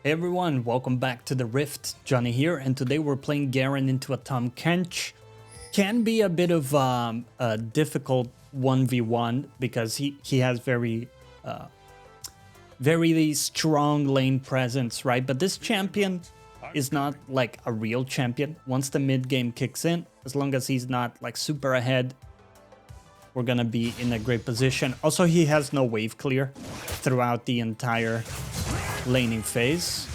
Hey everyone, welcome back to the Rift. Johnny here, and today we're playing Garen into a Tahm kench. Can be a bit of a difficult 1v1 because he has very strong lane presence, right? But this champion is not like a real champion. Once the mid game kicks in, as long as he's not like super ahead, we're gonna be in a great position. Also, he has no wave clear throughout the entire laning phase.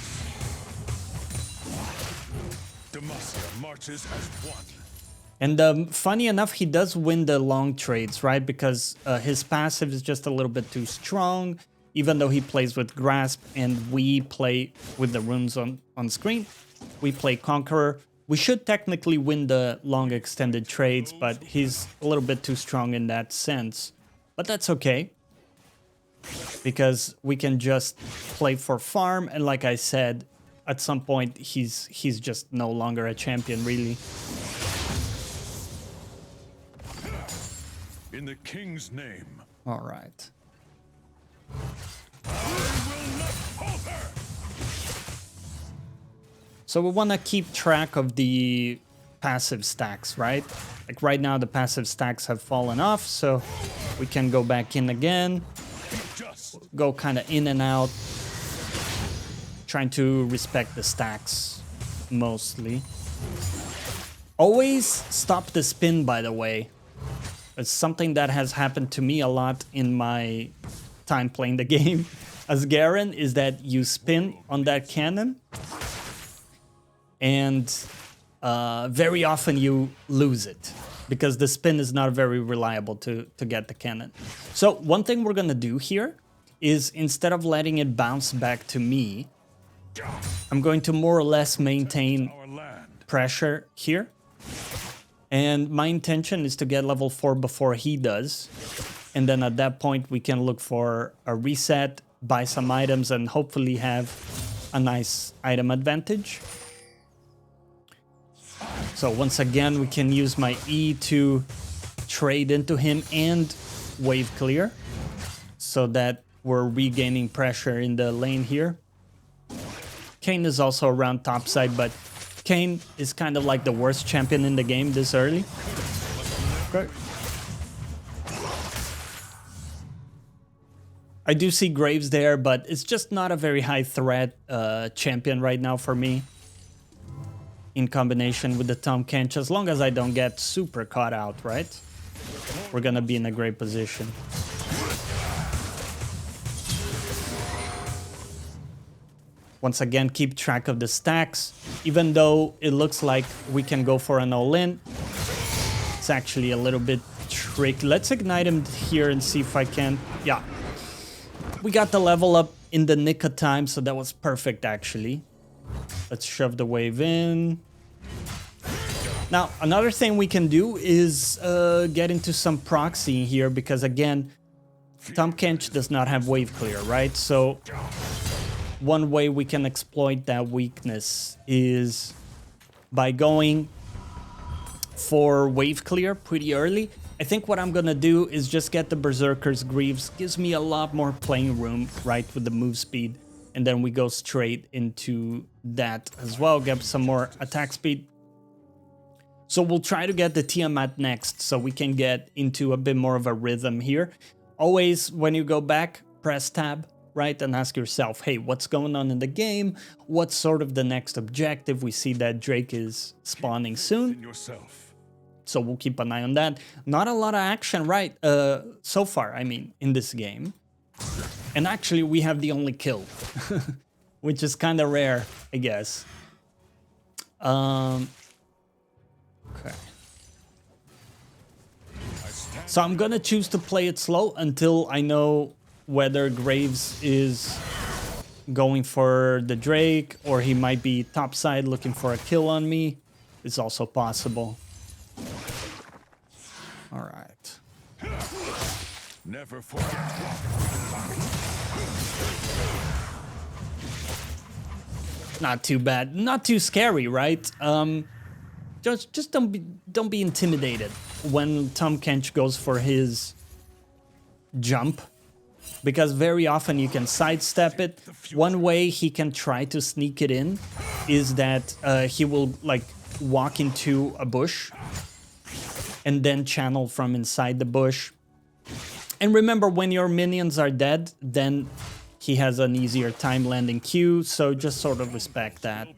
Marches as one. And funny enough, he does win the long trades, right? Because his passive is just a little bit too strong, even though he plays with Grasp and we play with the runes on screen. We play Conqueror. We should technically win the long extended trades, but he's a little bit too strong in that sense. But that's okay, because we can just play for farm, and like I said, at some point he's just no longer a champion, really. In the king's name. All right. So we want to keep track of the passive stacks, right? Like right now the passive stacks have fallen off, so we can go back in again. Go kind of in and out, trying to respect the stacks mostly. Always stop the spin, by the way. It's something that has happened to me a lot in my time playing the game as Garen, is that you spin on that cannon and very often you lose it because the spin is not very reliable to get the cannon. So one thing we're gonna do here is, instead of letting it bounce back to me, I'm going to more or less maintain pressure here. And my intention is to get level 4 before he does. And then at that point, we can look for a reset, buy some items, and hopefully have a nice item advantage. So once again, we can use my E to trade into him and wave clear, so that we're regaining pressure in the lane here. Kayn is also around topside, but Kayn is kind of like the worst champion in the game this early. Okay. I do see Graves there, but it's just not a very high threat champion right now for me. In combination with the Tahm kench, as long as I don't get super caught out, right? We're gonna be in a great position. Once again, keep track of the stacks. Even though it looks like we can go for an all-in, it's actually a little bit tricky. Let's ignite him here and see if I can... Yeah. We got the level up in the nick of time, so that was perfect, actually. Let's shove the wave in. Now, another thing we can do is get into some proxy here, because, again, Tahm kench does not have wave clear, right? So one way we can exploit that weakness is by going for wave clear pretty early. I think what I'm gonna do is just get the berserkers greaves. Gives me a lot more playing room, right, with the move speed. And then we go straight into that as well, get some more attack speed. So we'll try to get the Tiamat next, so we can get into a bit more of a rhythm here. Always, when you go back, press tab, right, and ask yourself, hey, what's going on in the game? What's sort of the next objective? We see that Drake is spawning soon, so we'll keep an eye on that. Not a lot of action, right, so far, I mean, in this game. And actually, we have the only kill, which is kind of rare, I guess. Okay. So I'm gonna choose to play it slow until I know whether Graves is going for the Drake, or he might be topside looking for a kill on me. It's also possible. All right. Never forget. Not too bad, not too scary, right? Just don't be intimidated when Tahm kench goes for his jump. because very often you can sidestep it. One way he can try to sneak it in is that he will like walk into a bush and then channel from inside the bush. And remember, when your minions are dead, then he has an easier time landing Q, so just sort of respect that.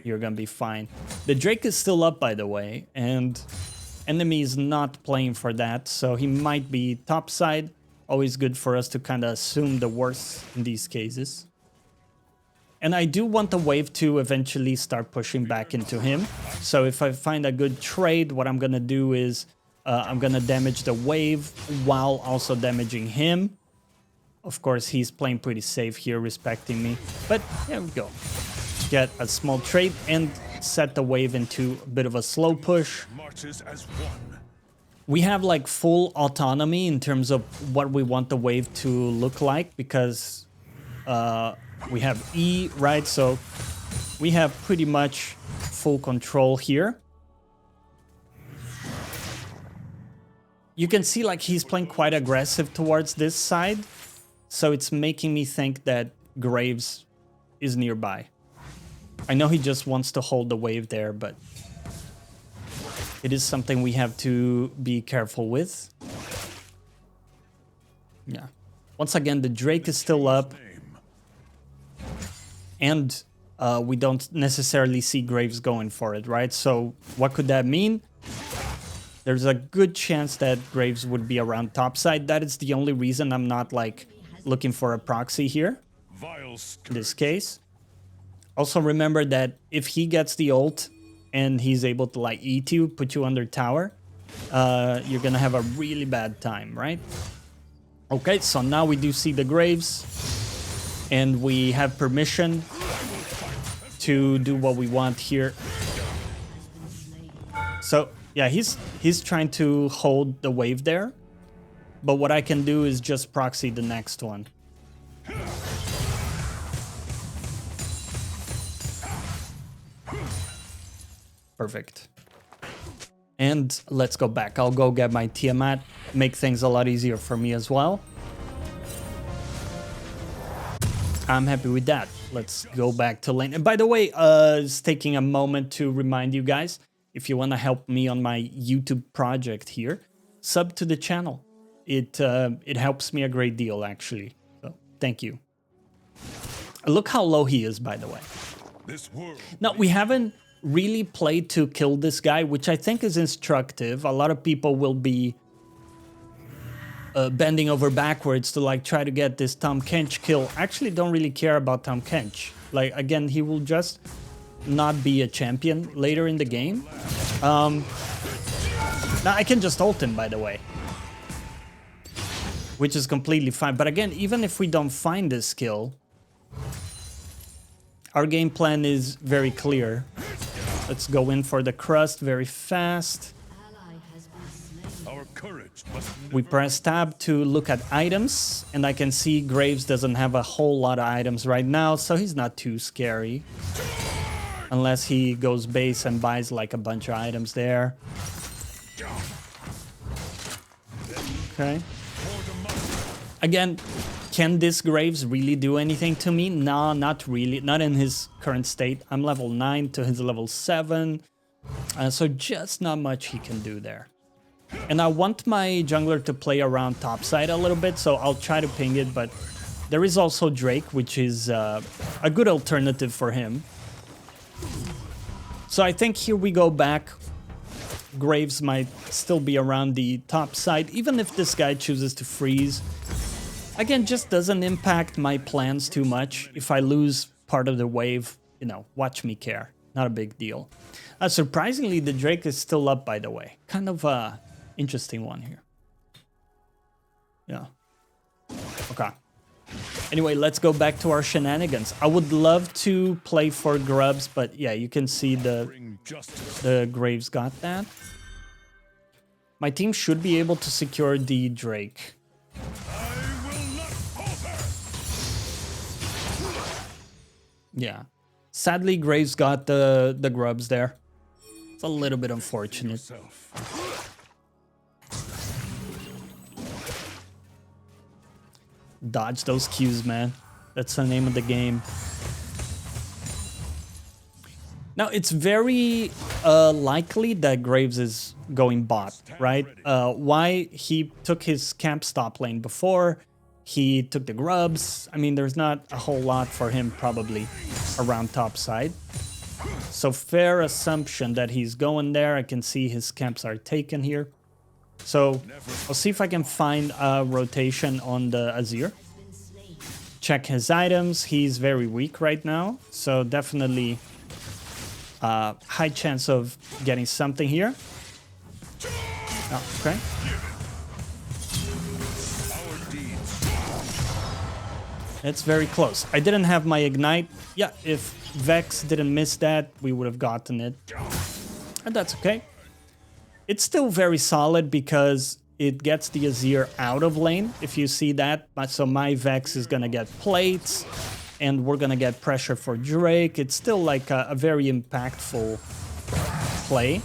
You're gonna be fine. The Drake is still up, by the way, and enemy is not playing for that, so he might be topside. Always good for us to kind of assume the worst in these cases. And I do want the wave to eventually start pushing back into him. So if I find a good trade, what I'm gonna do is I'm gonna damage the wave while also damaging him. Of course, he's playing pretty safe here, respecting me. But there we go. Get a small trade and set the wave into a bit of a slow push. Marches as one. We have like full autonomy in terms of what we want the wave to look like, because we have E, right? So we have pretty much full control here. You can see like he's playing quite aggressive towards this side. So it's making me think that Graves is nearby. I know he just wants to hold the wave there, but it is something we have to be careful with. Yeah. Once again, the Drake is still up. And we don't necessarily see Graves going for it, right? So what could that mean? There's a good chance that Graves would be around topside. That is the only reason I'm not like looking for a proxy here in this case. Also remember that if he gets the ult and he's able to like E2, put you under tower, you're gonna have a really bad time, right? Okay, so now we do see the Graves and we have permission to do what we want here. So yeah, he's trying to hold the wave there, but what I can do is just proxy the next one. Perfect. And let's go back. I'll go get my Tiamat, make things a lot easier for me as well. I'm happy with that. Let's go back to lane. And by the way, just taking a moment to remind you guys, if you want to help me on my YouTube project here, sub to the channel. It helps me a great deal, actually. So thank you. Look how low he is, by the way. Now, we haven't really played to kill this guy, which I think is instructive. A lot of people will be bending over backwards to like try to get this Tahm kench kill. I actually don't really care about Tahm kench. Like, again, he will just not be a champion later in the game. Now I can just ult him, by the way, which is completely fine. But again, even if we don't find this kill, our game plan is very clear. Let's go in for the crust very fast. We press tab to look at items, and I can see Graves doesn't have a whole lot of items right now, so he's not too scary. Unless he goes base and buys like a bunch of items there. Okay. Again, can this Graves really do anything to me? No, not really. Not in his current state. I'm level 9 to his level 7. So just not much he can do there. And I want my jungler to play around topside a little bit, so I'll try to ping it, but there is also Drake, which is a good alternative for him. So I think here we go back. Graves might still be around the top side, even if this guy chooses to freeze. Again, just doesn't impact my plans too much. If I lose part of the wave, you know, watch me care. Not a big deal. Surprisingly, the Drake is still up, by the way. Kind of a interesting one here. Yeah. Okay. Anyway, let's go back to our shenanigans. I would love to play for grubs, but yeah, you can see the Graves got that. My team should be able to secure the Drake. Yeah. Sadly, Graves got the grubs there. It's a little bit unfortunate. Dodge those Qs, man. That's the name of the game. Now, it's very likely that Graves is going bot, right? Why he took his camp stop lane before, he took the grubs. I mean, there's not a whole lot for him probably around top side. So fair assumption that he's going there. I can see his camps are taken here. So I'll see if I can find a rotation on the Azir. Check his items. He's very weak right now. So definitely high chance of getting something here. Oh, okay. It's very close. I didn't have my ignite. Yeah, if Vex didn't miss that, we would have gotten it. And that's okay. It's still very solid because it gets the Azir out of lane, if you see that. So my Vex is going to get plates, and we're going to get pressure for Drake. It's still like a very impactful play,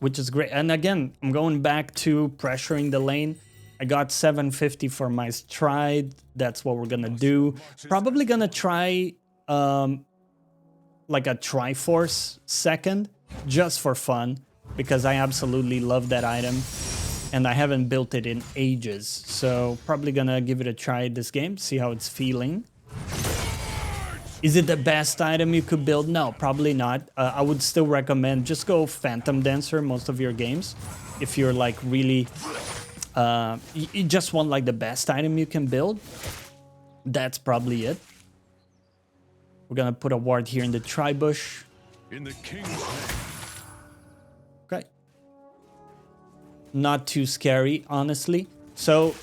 which is great. And again, I'm going back to pressuring the lane. I got 750 for my stride. That's what we're going to do. Probably going to try like a triforce second, just for fun, because I absolutely love that item and I haven't built it in ages. So probably gonna give it a try this game, see how it's feeling. Is it the best item you could build? No, probably not. I would still recommend just go Phantom Dancer most of your games. If you're like really, you just want like the best item you can build. That's probably it. We're gonna put a ward here in the tri-bush. In the king's name. Okay. Not too scary, honestly. So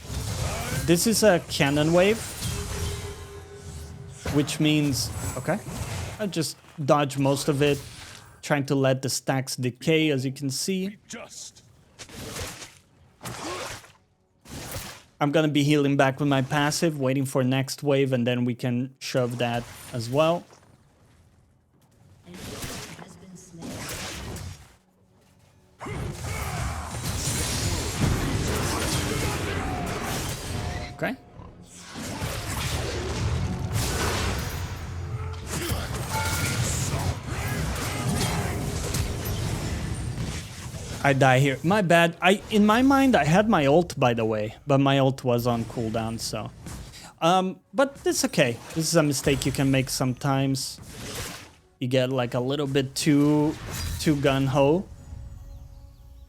this is a cannon wave, which means, okay, I just dodge most of it, trying to let the stacks decay, as you can see. I'm gonna be healing back with my passive, waiting for next wave, and then we can shove that as well. Okay. I die here. My bad. In my mind, I had my ult, by the way, but my ult was on cooldown, so. But it's okay. This is a mistake you can make sometimes. You get like a little bit too gun-ho.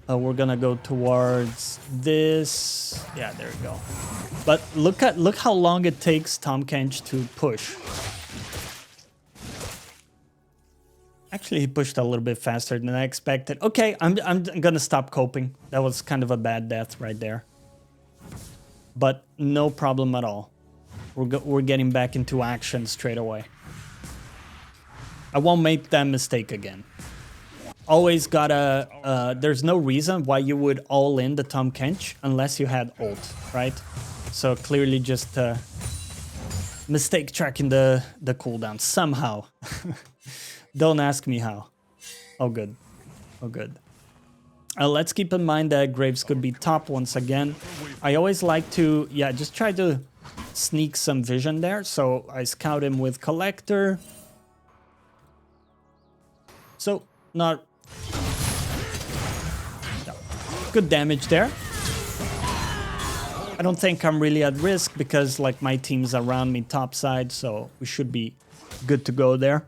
We're gonna go towards this. Yeah, there we go. But look how long it takes Tahm Kench to push. Actually, he pushed a little bit faster than I expected. Okay, I'm gonna stop coping. That was kind of a bad death right there. But no problem at all. We're getting back into action straight away. I won't make that mistake again. Always gotta, there's no reason why you would all in the Tahm Kench unless you had ult, right? So clearly just mistake tracking the cooldown somehow. Don't ask me how. Oh good, oh good. Let's keep in mind that Graves could be top once again. I always like to, yeah, just try to sneak some vision there. So I scout him with Collector. So not... good damage there. I don't think I'm really at risk because like my team's around me top side, so we should be good to go there.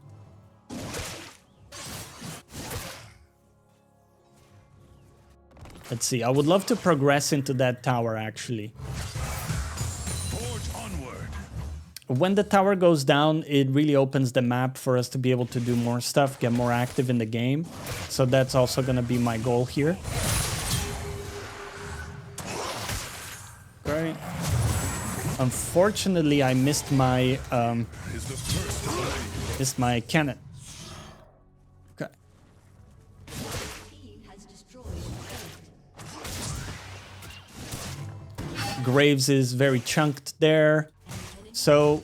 Let's see, I would love to progress into that tower actually. Forge onward. When the tower goes down, it really opens the map for us to be able to do more stuff, get more active in the game. So that's also gonna be my goal here. Okay. Unfortunately, I missed my cannon. Okay. Graves is very chunked there. So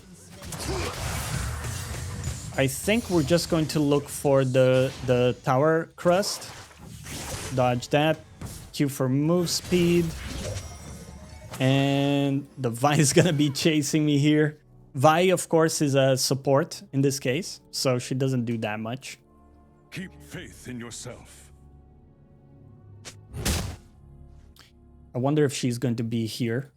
I think we're just going to look for the tower crust. Dodge that. Q for move speed. And the Vi is gonna be chasing me here. Vi, of course, is a support in this case, so she doesn't do that much. Keep faith in yourself. I wonder if she's going to be here.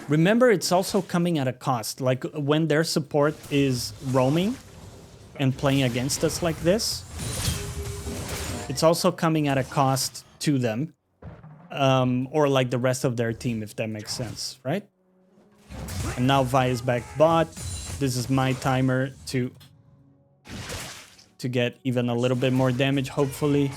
Remember, it's also coming at a cost. Like when their support is roaming and playing against us like this, it's also coming at a cost to them. Or like the rest of their team, if that makes sense, right? And now Vi is back bot. This is my timer to get even a little bit more damage, hopefully.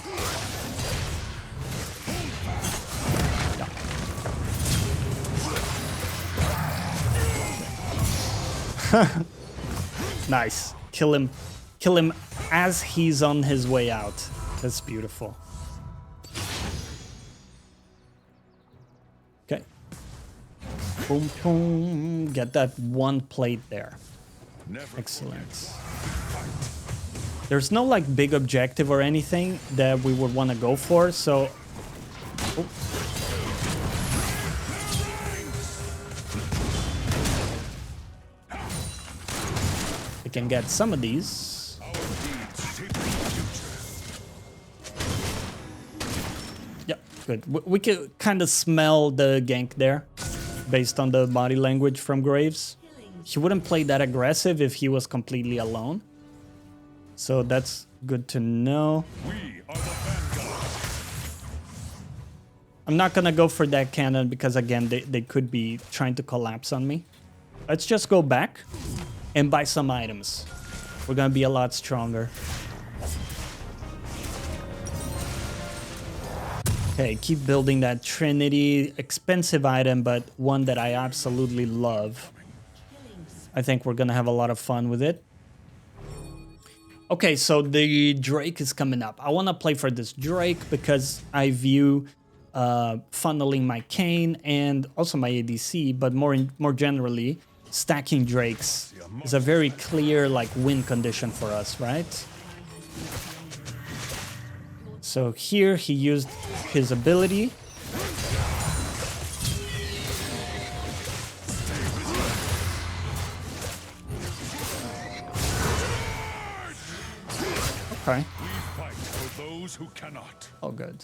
Yeah. Nice. Kill him as he's on his way out. That's beautiful. Okay. Boom, boom. Get that one plate there. Excellent. There's no like big objective or anything that we would want to go for, so... Oh. We can get some of these. Yeah, good. We can kind of smell the gank there, based on the body language from Graves. He wouldn't play that aggressive if he was completely alone. So that's good to know. We are the vanguard. I'm not gonna go for that cannon because again, they could be trying to collapse on me. Let's just go back and buy some items. We're gonna be a lot stronger. Okay, keep building that Trinity. Expensive item, but one that I absolutely love. I think we're gonna have a lot of fun with it. Okay, so the Drake is coming up. I want to play for this Drake because I view funneling my Kayn and also my ADC, but more generally, stacking Drakes is a very clear like win condition for us, right? So here he used his ability. Okay. We fight for those who cannot. Oh, good.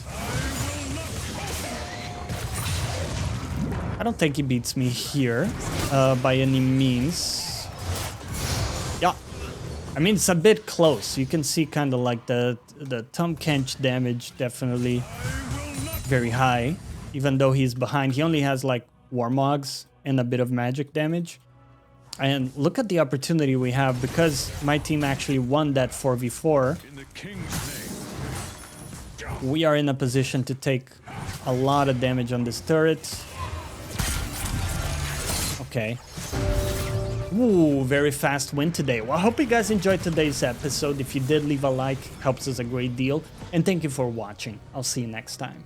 I don't think he beats me here by any means. Yeah. I mean, it's a bit close. You can see kind of like the Tahm kench damage definitely very high. Even though he's behind, he only has like Warmogs and a bit of magic damage. And look at the opportunity we have because my team actually won that 4v4. In the king's name. We are in a position to take a lot of damage on this turret. Okay. Ooh, very fast win today. Well, I hope you guys enjoyed today's episode. If you did, leave a like. Helps us a great deal. And thank you for watching. I'll see you next time.